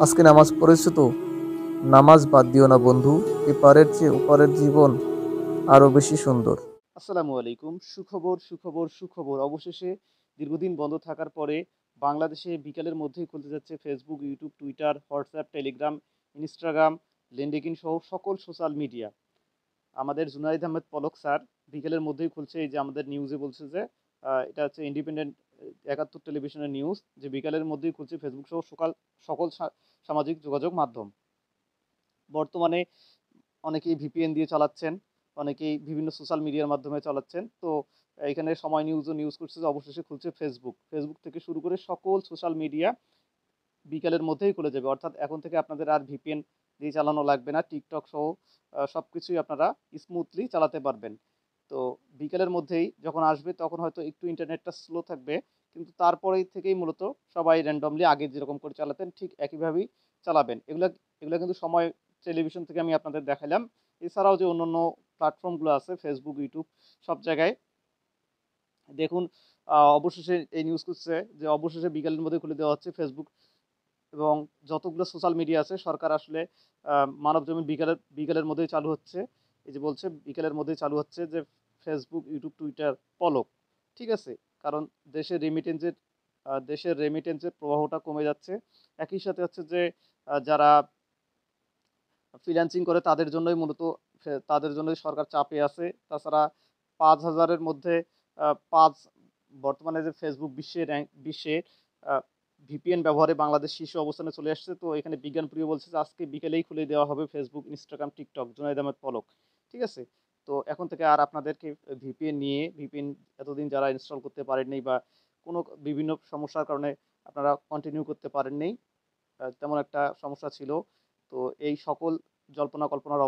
আজকে নামাজ পড়েছো তো? নামাজ বাদ দিও না বন্ধু, এপারের চেয়ে ওপারের জীবন আরো বেশি সুন্দর। আসসালামু আলাইকুম। সুখবর, সুখবর, সুখবর। অবশেষে দীর্ঘদিন বন্ধ থাকার পরে বাংলাদেশে বিকালের মধ্যেই খুলতে যাচ্ছে Facebook, YouTube, Twitter, WhatsApp, Telegram, Instagram, LinkedIn সহ সকল সোশ্যাল মিডিয়া। আমাদের জুনাইদ আহমেদ পলক স্যার বিকেলের মধ্যেই খুলছে। এই যে আমাদের নিউজে বলছে যে এটা হচ্ছে ইন্ডিপেন্ডেন্ট ৭১ টেলিভিশনের নিউজ, যে বিকালের মধ্যেই খুলছে ফেসবুক সহ সকল সামাজিক যোগাযোগ মাধ্যম। বর্তমানে অনেকেই ভিপিএন দিয়ে চালাচ্ছেন, অনেকেই বিভিন্ন সোশ্যাল মিডিয়ার মাধ্যমে চালাচ্ছেন। তো এখানে সময় নিউজও নিউজ করছে যে অবশেষে খুলছে ফেসবুক। ফেসবুক থেকে শুরু করে সকল সোশ্যাল মিডিয়া বিকালের মধ্যেই খুলে যাবে। অর্থাৎ এখন থেকে আপনাদের আর ভিপিএন দিয়ে চালানো লাগবে না। টিকটক সহ সবকিছুই আপনারা স্মুথলি চালাতে পারবেন। তো বিকেলের মধ্যেই যখন আসবে তখন হয়তো একটু ইন্টারনেটটা স্লো থাকবে। কিন্তু তারপরেই থেকেই মূলত সবাই র্যান্ডমলি আগে যেরকম করে চালাতেন ঠিক একইভাবেই চালাবেন। এগুলা কিন্তু সময় টেলিভিশন থেকে আমি আপনাদের দেখাইলাম। এছাড়াও যে অন্যান্য প্ল্যাটফর্মগুলো আছে ফেসবুক, ইউটিউব, সব জায়গায় দেখুন অবশেষে এই নিউজ করছে যে অবশেষে বিকেলের মধ্যে খুলে দেওয়া হচ্ছে ফেসবুক এবং যতগুলো সোশ্যাল মিডিয়া আছে সরকার আসলে মানবজমিন বিকেলের মধ্যেই চালু হচ্ছে। এই যে বলছে বিকেলের মধ্যেই চালু হচ্ছে যে ফেসবুক, ইউটিউব, টুইটার, পলক। ঠিক আছে? কারণ দেশের রেমিটেন্সের দেশের রেমিটেন্সের প্রবাহটা কমে যাচ্ছে। একই সাথে হচ্ছে যে যারা ফ্রিল্যান্সিং করে তাদের জন্যই মূলত তাদের জন্যই সরকার চাপে আছে। তাছাড়া ৫,০০০ এর মধ্যে ৫ বর্তমানে যে ফেসবুক বিশ্বে আ ভিপিএন ব্যবহারে বাংলাদেশ শীর্ষ অবস্থানে চলে আসছে। তো এখানে বিজ্ঞানপ্রিয় বলছে যে আজকে বিকেলেই খুলে দেওয়া হবে Facebook, Instagram, TikTok. Junaid Ahmed Palak. ঠিক আছে? তো এখন থেকে আর আপনাদেরকে ভিপিএন এতদিন যারা ইনস্টল করতে পারেননি বা কোনো বিভিন্ন সমস্যার কারণে আপনারা কন্টিনিউ করতে পারেননি, তেমন একটা সমস্যা ছিল। তো এই সকল জল্পনা কল্পনার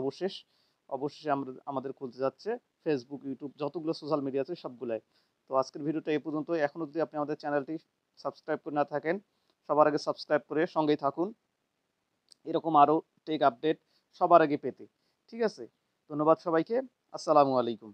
অবশেষে আমাদের খুলতে যাচ্ছে ফেসবুক, ইউটিউব, যতগুলো সোশ্যাল মিডিয়া আছে সবগুলাই। তো আজকের ভিডিওটা এই পর্যন্তই। এখনো যদি আপনি আমাদের চ্যানেলটি সাবস্ক্রাইব করে না থাকেন, সবার আগে সাবস্ক্রাইব করে সঙ্গেই থাকুন এরকম আরও টেক আপডেট সবার আগে পেতে। ঠিক আছে? ধন্যবাদ সবাইকে। আসসালামু আলাইকুম।